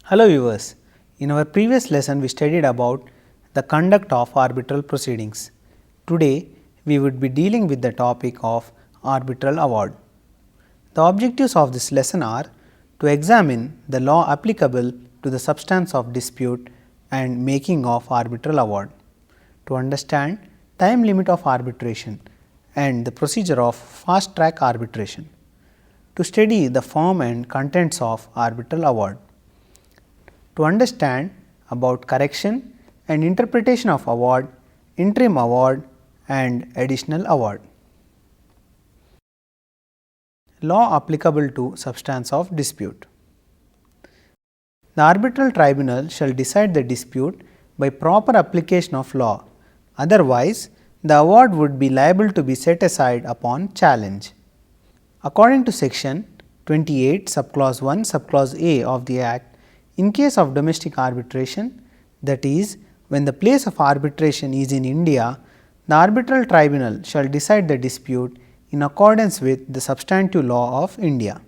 Hello viewers, in our previous lesson we studied about the conduct of arbitral proceedings. Today we would be dealing with the topic of arbitral award. The objectives of this lesson are to examine the law applicable to the substance of dispute and making of arbitral award, to understand time limit of arbitration and the procedure of fast track arbitration, to study the form and contents of arbitral award, to understand about correction and interpretation of award, interim award and additional award. Law applicable to substance of dispute. The arbitral tribunal shall decide the dispute by proper application of law, otherwise the award would be liable to be set aside upon challenge. According to section 28 subclause 1 subclause A of the Act, in case of domestic arbitration, that is, when the place of arbitration is in India, the arbitral tribunal shall decide the dispute in accordance with the substantive law of India.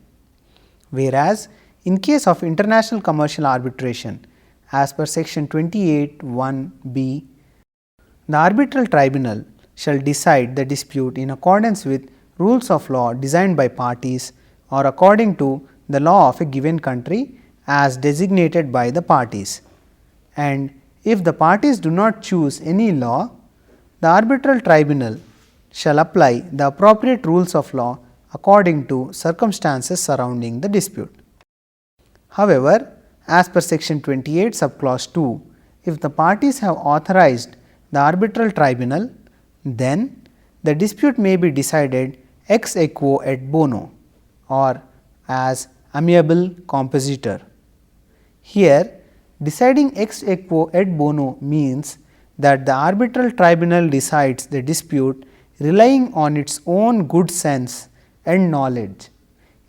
Whereas, in case of international commercial arbitration, as per section 28(1)(b), the arbitral tribunal shall decide the dispute in accordance with rules of law designed by parties or according to the law of a given country as designated by the parties, and if the parties do not choose any law, the arbitral tribunal shall apply the appropriate rules of law according to circumstances surrounding the dispute. However, as per section 28 subclause 2, if the parties have authorized the arbitral tribunal, then the dispute may be decided ex aequo et bono or as amiable compositor. Here, deciding ex aequo et bono means that the arbitral tribunal decides the dispute relying on its own good sense and knowledge.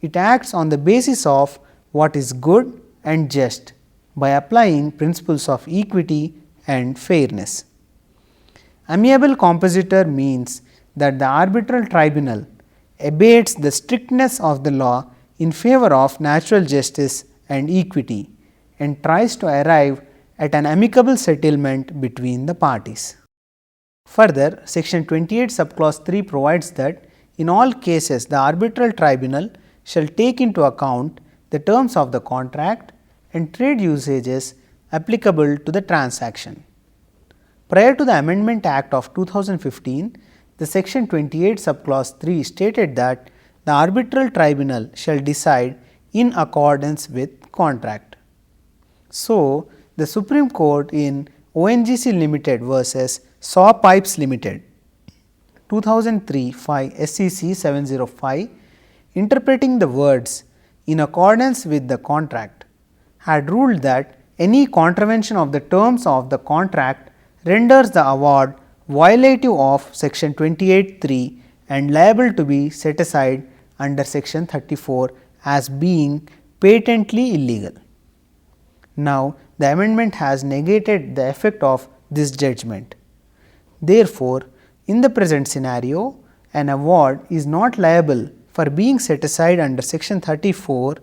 It acts on the basis of what is good and just by applying principles of equity and fairness. Amiable compositor means that the arbitral tribunal abates the strictness of the law in favor of natural justice and equity and tries to arrive at an amicable settlement between the parties. Further, section 28 subclause 3 provides that in all cases the arbitral tribunal shall take into account the terms of the contract and trade usages applicable to the transaction. Prior to the Amendment Act of 2015, the section 28 subclause 3 stated that the arbitral tribunal shall decide in accordance with contract. So, the Supreme Court in ONGC Limited versus Saw Pipes Limited 2003 5 SCC 705, interpreting the words in accordance with the contract, had ruled that any contravention of the terms of the contract renders the award violative of section 28(3) and liable to be set aside under section 34 as being patently illegal. Now, the amendment has negated the effect of this judgment. Therefore, in the present scenario, an award is not liable for being set aside under section 34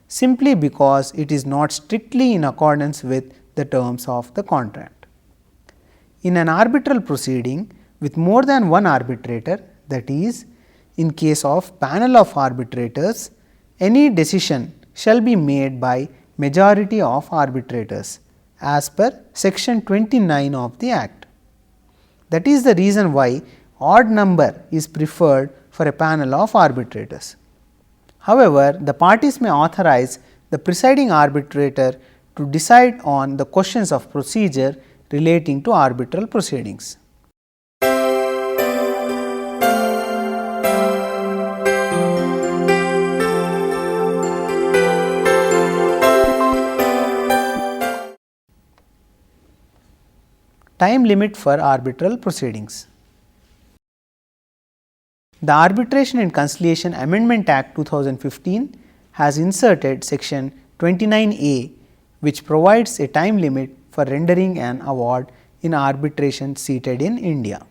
simply because it is not strictly in accordance with the terms of the contract. In an arbitral proceeding with more than one arbitrator, that is, in case of panel of arbitrators, any decision shall be made by majority of arbitrators as per section 29 of the Act. That is the reason why odd number is preferred for a panel of arbitrators. However, the parties may authorize the presiding arbitrator to decide on the questions of procedure relating to arbitral proceedings. Time limit for arbitral proceedings. The Arbitration and Conciliation Amendment Act 2015 has inserted section 29A, which provides a time limit for rendering an award in arbitration seated in India.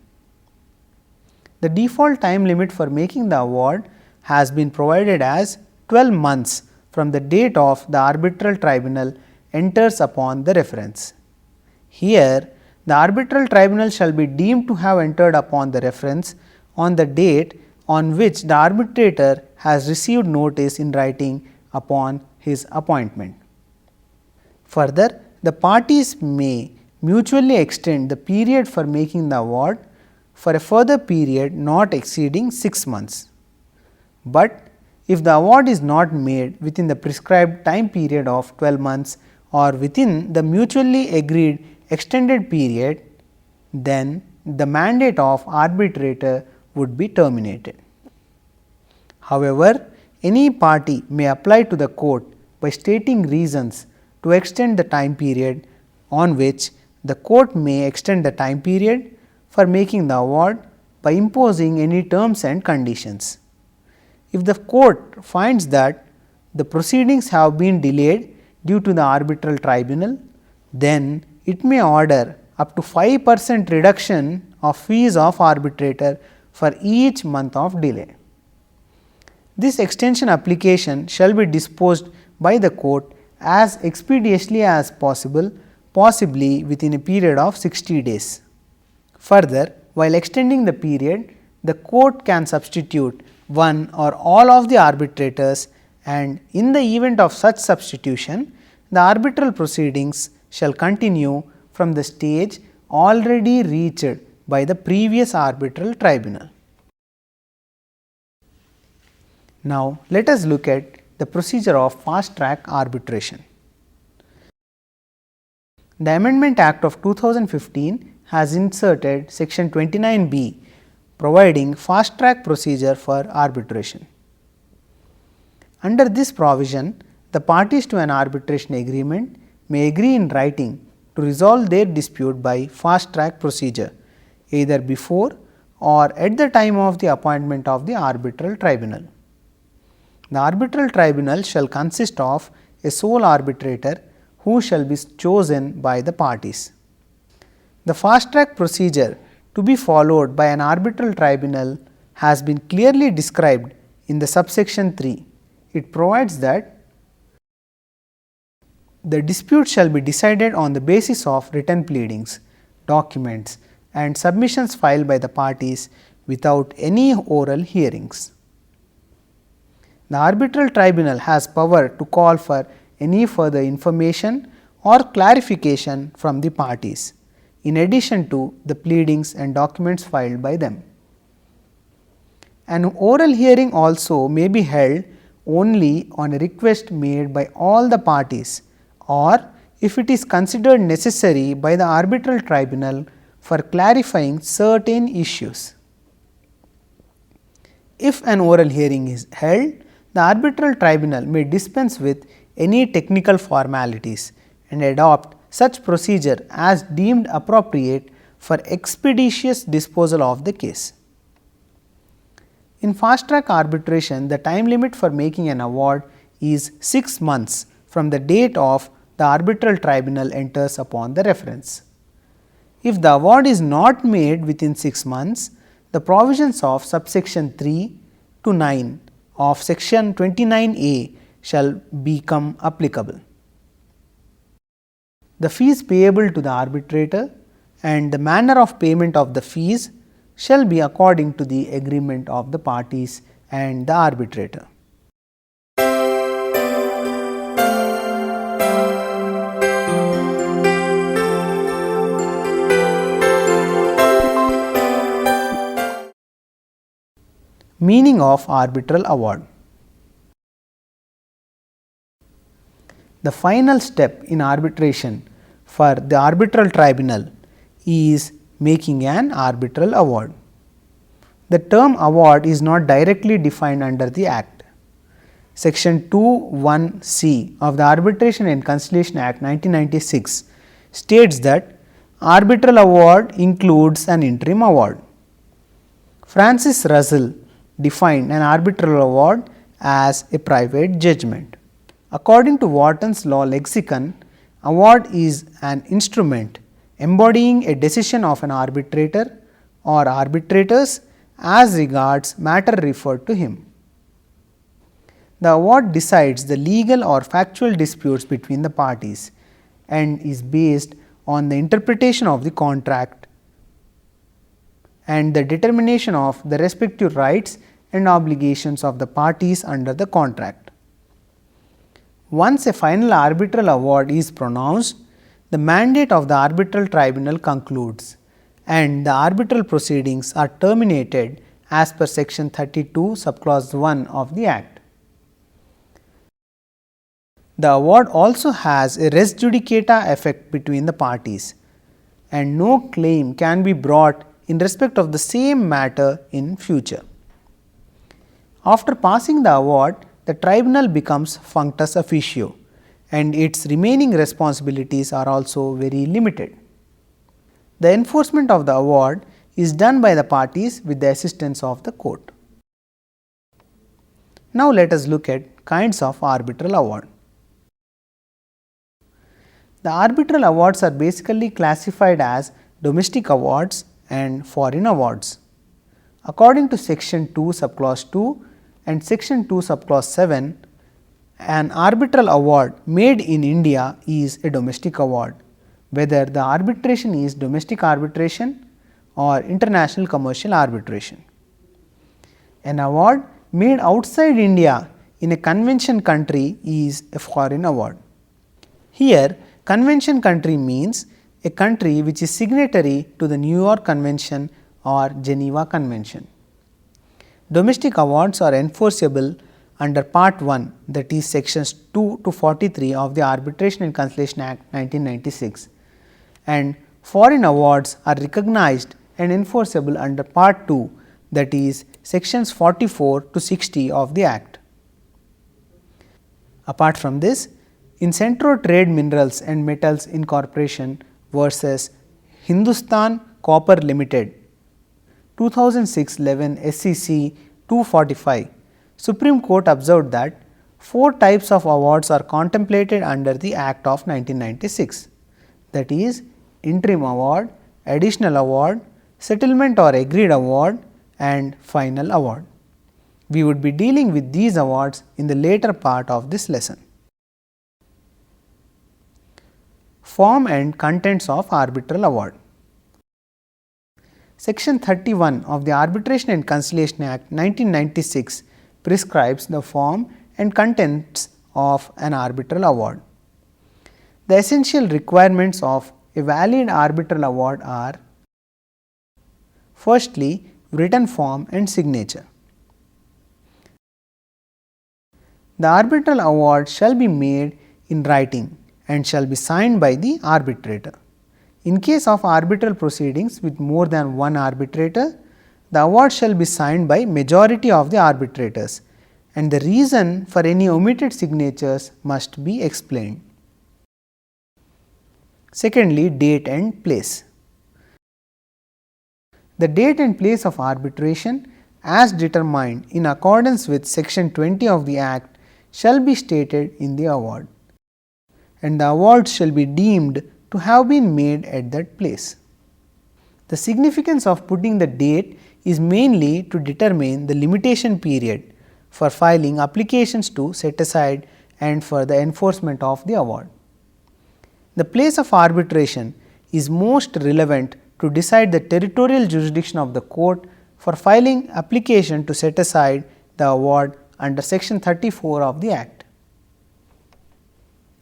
The default time limit for making the award has been provided as 12 months from the date of the arbitral tribunal enters upon the reference. Here, the arbitral tribunal shall be deemed to have entered upon the reference on the date on which the arbitrator has received notice in writing upon his appointment. Further, the parties may mutually extend the period for making the award for a further period not exceeding 6 months. But if the award is not made within the prescribed time period of 12 months or within the mutually agreed extended period, then the mandate of arbitrator would be terminated. However, any party may apply to the court by stating reasons to extend the time period, on which the court may extend the time period for making the award by imposing any terms and conditions. If the court finds that the proceedings have been delayed due to the arbitral tribunal, then it may order up to 5% reduction of fees of arbitrator for each month of delay. This extension application shall be disposed by the court as expeditiously as possible, possibly within a period of 60 days. Further, while extending the period, the court can substitute one or all of the arbitrators, and in the event of such substitution, the arbitral proceedings shall continue from the stage already reached by the previous arbitral tribunal. Now, let us look at the procedure of fast track arbitration. The Amendment Act of 2015 has inserted section 29B providing fast track procedure for arbitration. Under this provision, the parties to an arbitration agreement may agree in writing to resolve their dispute by fast track procedure, either before or at the time of the appointment of the arbitral tribunal. The arbitral tribunal shall consist of a sole arbitrator who shall be chosen by the parties. The fast track procedure to be followed by an arbitral tribunal has been clearly described in the subsection 3. It provides that the dispute shall be decided on the basis of written pleadings, documents and submissions filed by the parties without any oral hearings. The arbitral tribunal has power to call for any further information or clarification from the parties, in addition to the pleadings and documents filed by them. An oral hearing also may be held only on a request made by all the parties, or if it is considered necessary by the arbitral tribunal for clarifying certain issues. If an oral hearing is held, the arbitral tribunal may dispense with any technical formalities and adopt such procedure as deemed appropriate for expeditious disposal of the case. In fast track arbitration, the time limit for making an award is 6 months from the date of the arbitral tribunal enters upon the reference. If the award is not made within 6 months, the provisions of subsection 3 to 9 of section 29A shall become applicable. The fees payable to the arbitrator and the manner of payment of the fees shall be according to the agreement of the parties and the arbitrator. Meaning of arbitral award. The final step in arbitration for the arbitral tribunal is making an arbitral award. The term award is not directly defined under the Act. Section 2(1)(c) of the Arbitration and Conciliation Act 1996 states that arbitral award includes an interim award. Francis Russell defined an arbitral award as a private judgment. According to Wharton's Law Lexicon, award is an instrument embodying a decision of an arbitrator or arbitrators as regards matter referred to him. The award decides the legal or factual disputes between the parties and is based on the interpretation of the contract and the determination of the respective rights and obligations of the parties under the contract. Once a final arbitral award is pronounced, the mandate of the arbitral tribunal concludes and the arbitral proceedings are terminated as per section 32 subclause 1 of the Act. The award also has a res judicata effect between the parties, and no claim can be brought in respect of the same matter in future. After passing the award, the tribunal becomes functus officio and its remaining responsibilities are also very limited. The enforcement of the award is done by the parties with the assistance of the court. Now, let us look at kinds of arbitral award. The arbitral awards are basically classified as domestic awards and foreign awards. According to section 2 subclause 2 and section 2 subclause 7, an arbitral award made in India is a domestic award, whether the arbitration is domestic arbitration or international commercial arbitration. An award made outside India in a convention country is a foreign award. Here, convention country means a country which is signatory to the New York Convention or Geneva Convention. Domestic awards are enforceable under Part 1, that is sections 2 to 43 of the Arbitration and Conciliation Act 1996, and foreign awards are recognized and enforceable under Part 2, that is sections 44 to 60 of the Act. Apart from this, in Centro Trade Minerals and Metals Incorporation versus Hindustan Copper Limited 2006-11 SCC 245, Supreme Court observed that 4 types of awards are contemplated under the Act of 1996, that is interim award, additional award, settlement or agreed award and final award. We would be dealing with these awards in the later part of this lesson. Form and contents of arbitral award. Section 31 of the Arbitration and Conciliation Act 1996 prescribes the form and contents of an arbitral award. The essential requirements of a valid arbitral award are: firstly, written form and signature. The arbitral award shall be made in writing and shall be signed by the arbitrator. In case of arbitral proceedings with more than one arbitrator, the award shall be signed by majority of the arbitrators and the reason for any omitted signatures must be explained. Secondly, date and place. The date and place of arbitration as determined in accordance with section 20 of the Act shall be stated in the award, and the award shall be deemed to have been made at that place. The significance of putting the date is mainly to determine the limitation period for filing applications to set aside and for the enforcement of the award. The place of arbitration is most relevant to decide the territorial jurisdiction of the court for filing application to set aside the award under section 34 of the Act.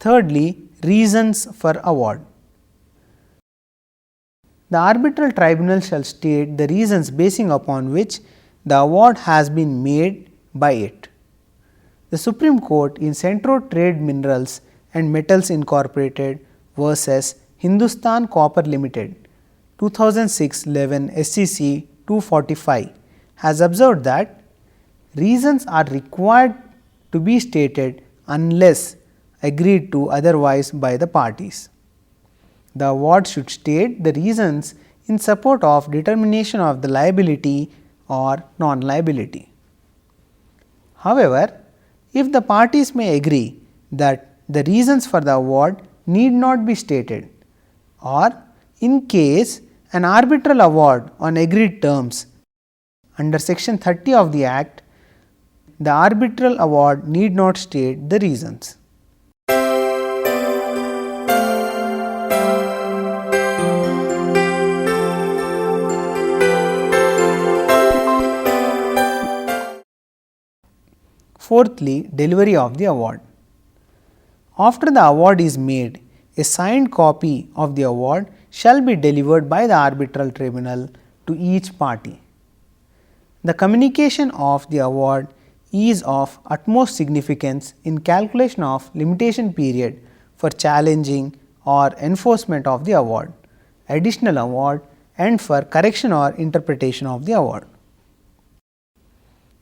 Thirdly, reasons for award. The arbitral tribunal shall state the reasons basing upon which the award has been made by it. The Supreme Court in Centro Trade Minerals and Metals Incorporated versus Hindustan Copper Limited 2006-11 SCC 245 has observed that reasons are required to be stated unless agreed to otherwise by the parties. The award should state the reasons in support of determination of the liability or non-liability. However, if the parties may agree that the reasons for the award need not be stated, or in case an arbitral award on agreed terms under section 30 of the Act, the arbitral award need not state the reasons. Fourthly, delivery of the award. After the award is made, a signed copy of the award shall be delivered by the arbitral tribunal to each party. The communication of the award is of utmost significance in calculation of limitation period for challenging or enforcement of the award, additional award, and for correction or interpretation of the award.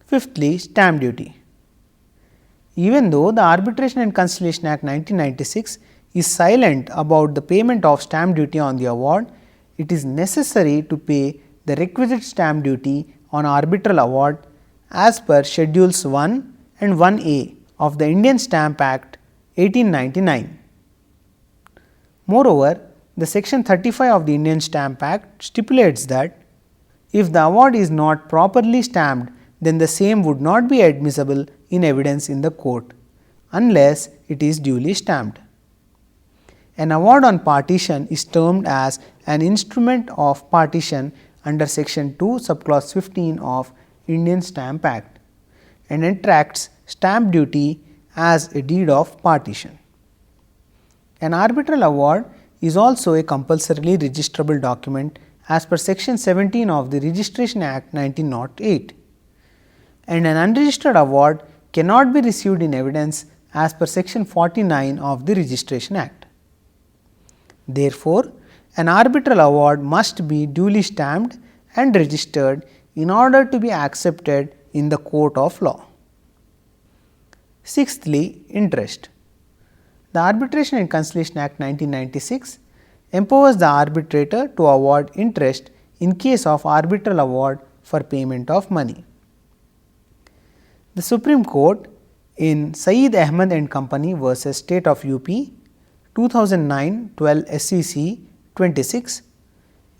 Fifthly, stamp duty. Even though the Arbitration and Conciliation Act 1996 is silent about the payment of stamp duty on the award, it is necessary to pay the requisite stamp duty on arbitral award as per Schedules 1 and 1A of the Indian Stamp Act 1899. Moreover, the section 35 of the Indian Stamp Act stipulates that if the award is not properly stamped, then the same would not be admissible in evidence in the court unless it is duly stamped. An award on partition is termed as an instrument of partition under section 2 subclause 15 of Indian Stamp Act and attracts stamp duty as a deed of partition. An arbitral award is also a compulsorily registrable document as per section 17 of the Registration Act 1908, and an unregistered award cannot be received in evidence as per section 49 of the Registration Act. Therefore, an arbitral award must be duly stamped and registered in order to be accepted in the court of law. Sixthly, interest. The Arbitration and Conciliation Act 1996 empowers the arbitrator to award interest in case of arbitral award for payment of money. The Supreme Court in Saeed Ahmed and Company versus State of UP 2009-12 SEC 26,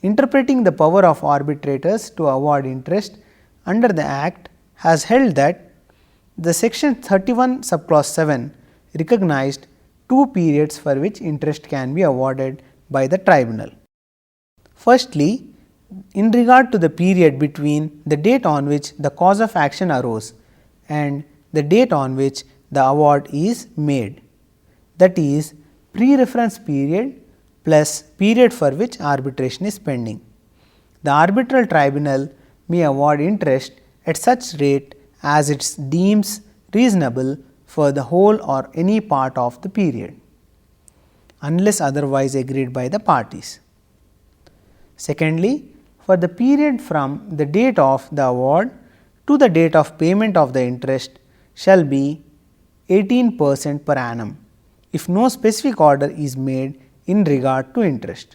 interpreting the power of arbitrators to award interest under the Act, has held that the section 31 subclause 7 recognized two periods for which interest can be awarded by the tribunal. Firstly, in regard to the period between the date on which the cause of action arose and the date on which the award is made, that is, pre-reference period plus period for which arbitration is pending. The arbitral tribunal may award interest at such rate as it deems reasonable for the whole or any part of the period, unless otherwise agreed by the parties. Secondly, for the period from the date of the award to the date of payment of the interest shall be 18% per annum, if no specific order is made in regard to interest.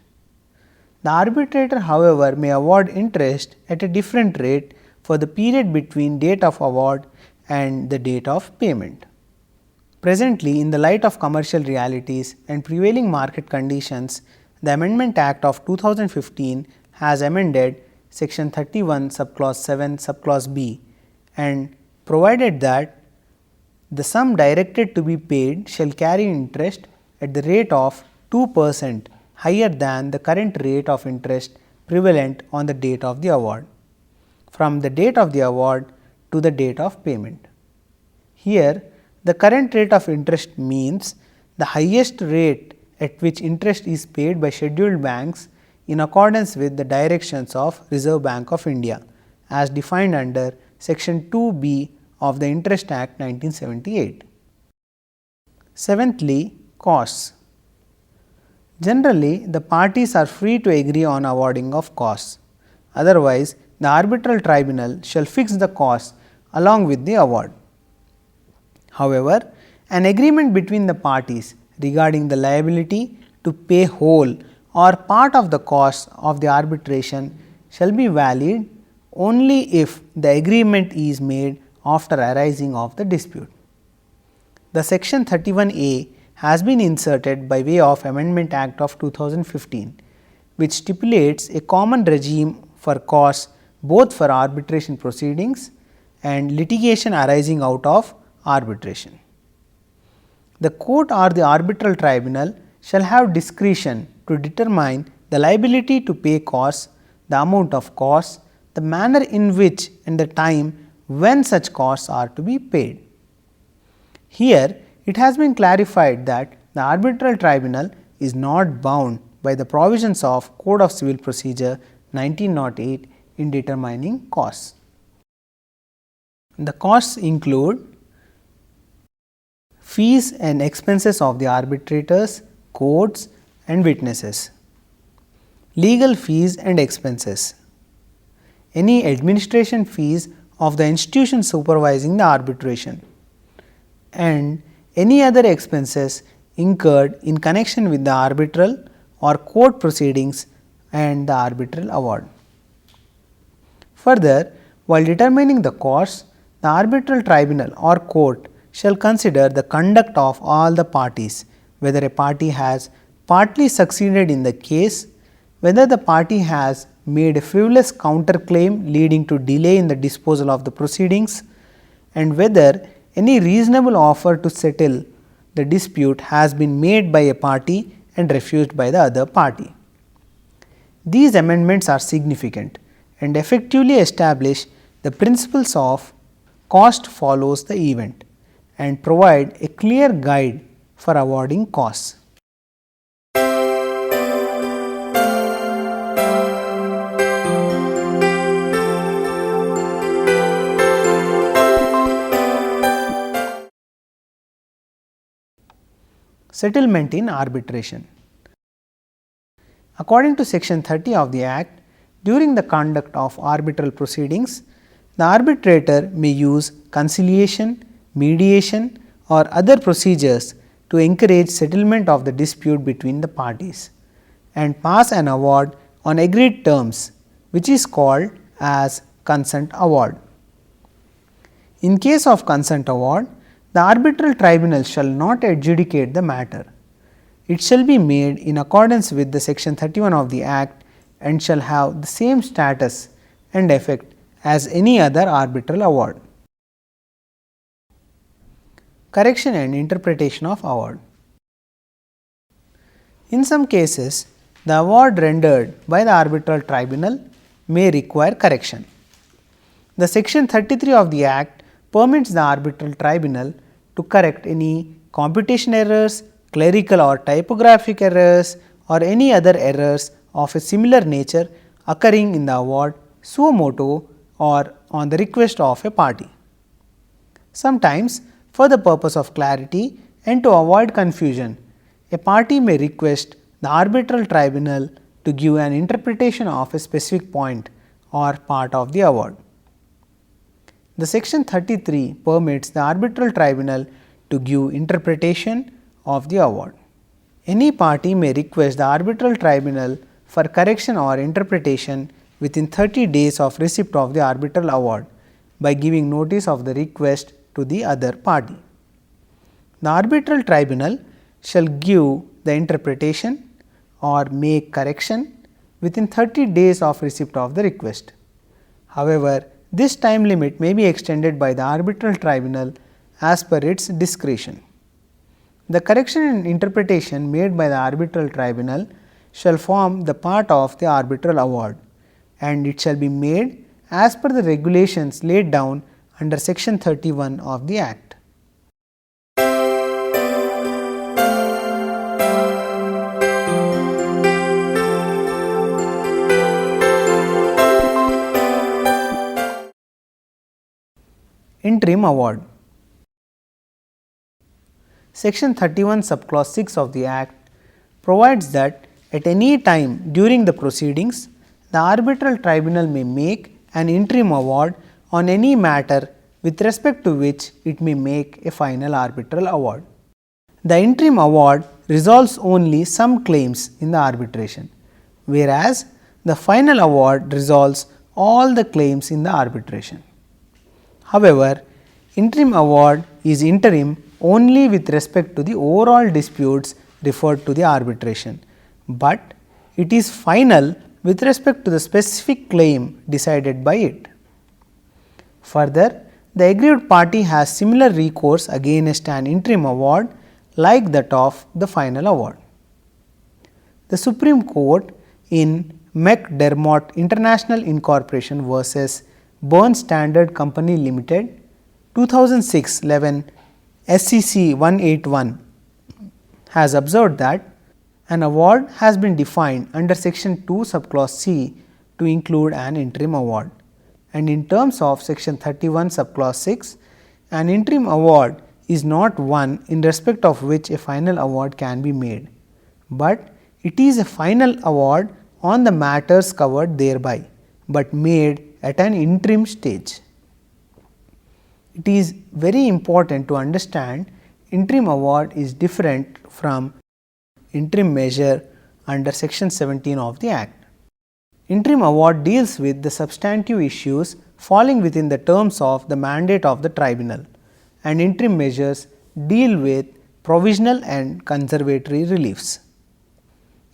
The arbitrator, however, may award interest at a different rate for the period between date of award and the date of payment. Presently, in the light of commercial realities and prevailing market conditions, the Amendment Act of 2015 has amended section 31 subclause 7 subclause B and provided that the sum directed to be paid shall carry interest at the rate of 2% higher than the current rate of interest prevalent on the date of the award, from the date of the award to the date of payment. Here, the current rate of interest means the highest rate at which interest is paid by scheduled banks in accordance with the directions of Reserve Bank of India as defined under section 2B of the Interest Act 1978. Seventhly, costs. Generally, the parties are free to agree on awarding of costs. Otherwise, the arbitral tribunal shall fix the costs along with the award. However, an agreement between the parties regarding the liability to pay whole or part of the costs of the arbitration shall be valid only if the agreement is made after arising of the dispute. The section 31A has been inserted by way of Amendment Act of 2015, which stipulates a common regime for costs both for arbitration proceedings and litigation arising out of arbitration. The court or the arbitral tribunal shall have discretion to determine the liability to pay costs, the amount of costs, the manner in which and the time when such costs are to be paid. Here, it has been clarified that the arbitral tribunal is not bound by the provisions of Code of Civil Procedure 1908 in determining costs. The costs include fees and expenses of the arbitrators, courts and witnesses, legal fees and expenses, any administration fees of the institution supervising the arbitration, and any other expenses incurred in connection with the arbitral or court proceedings and the arbitral award. Further, while determining the costs, the arbitral tribunal or court shall consider the conduct of all the parties, whether a party has partly succeeded in the case, whether the party has made a frivolous counterclaim leading to delay in the disposal of the proceedings, and whether any reasonable offer to settle the dispute has been made by a party and refused by the other party. These amendments are significant and effectively establish the principles of cost follows the event and provide a clear guide for awarding costs. Settlement in arbitration. According to section 30 of the Act, during the conduct of arbitral proceedings, the arbitrator may use conciliation, mediation or other procedures to encourage settlement of the dispute between the parties and pass an award on agreed terms, which is called as consent award. In case of consent award, the arbitral tribunal shall not adjudicate the matter. It shall be made in accordance with the section 31 of the Act and shall have the same status and effect as any other arbitral award. Correction and interpretation of award. In some cases, the award rendered by the arbitral tribunal may require correction. The section 33 of the Act permits the arbitral tribunal to correct any computation errors, clerical or typographic errors or any other errors of a similar nature occurring in the award suo motu or on the request of a party. Sometimes, for the purpose of clarity and to avoid confusion, a party may request the arbitral tribunal to give an interpretation of a specific point or part of the award. The section 33 permits the arbitral tribunal to give interpretation of the award. Any party may request the arbitral tribunal for correction or interpretation within 30 days of receipt of the arbitral award by giving notice of the request to the other party. The arbitral tribunal shall give the interpretation or make correction within 30 days of receipt of the request. However, this time limit may be extended by the arbitral tribunal as per its discretion. The correction and interpretation made by the arbitral tribunal shall form the part of the arbitral award, and it shall be made as per the regulations laid down under section 31 of the Act. Interim award. Section 31 subclause 6 of the Act provides that at any time during the proceedings, the arbitral tribunal may make an interim award on any matter with respect to which it may make a final arbitral award. The interim award resolves only some claims in the arbitration, whereas the final award resolves all the claims in the arbitration. However, interim award is interim only with respect to the overall disputes referred to the arbitration, but it is final with respect to the specific claim decided by it. Further, the aggrieved party has similar recourse against an interim award like that of the final award. The Supreme Court in McDermott International Incorporation versus Burns Standard Company Limited 2006-11 SCC 181 has observed that an award has been defined under section 2 subclause C to include an interim award, and in terms of section 31 subclause 6, an interim award is not one in respect of which a final award can be made, but it is a final award on the matters covered thereby, but made at an interim stage. It is very important to understand interim award is different from interim measure under section 17 of the Act. Interim award deals with the substantive issues falling within the terms of the mandate of the tribunal, and interim measures deal with provisional and conservatory reliefs.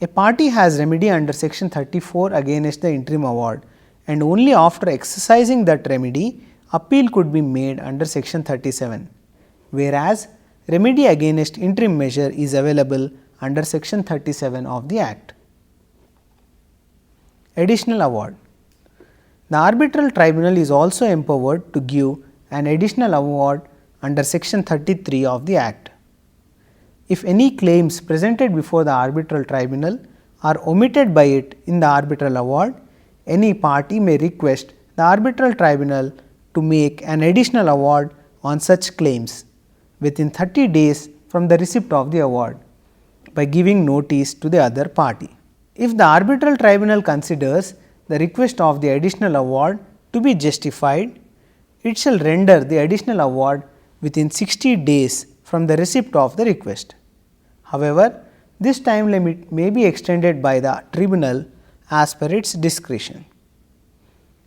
A party has remedy under section 34 against the interim award, and only after exercising that remedy appeal could be made under section 37, whereas remedy against interim measure is available under section 37 of the Act. Additional award. The arbitral tribunal is also empowered to give an additional award under section 33 of the Act. If any claims presented before the arbitral tribunal are omitted by it in the arbitral award, any party may request the arbitral tribunal to make an additional award on such claims within 30 days from the receipt of the award by giving notice to the other party. If the arbitral tribunal considers the request of the additional award to be justified, it shall render the additional award within 60 days from the receipt of the request. However, this time limit may be extended by the tribunal as per its discretion.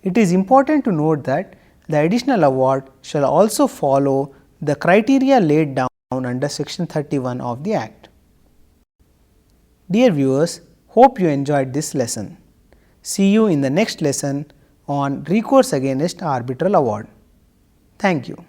It is important to note that the additional award shall also follow the criteria laid down under section 31 of the Act. Dear viewers, hope you enjoyed this lesson. See you in the next lesson on recourse against arbitral award. Thank you.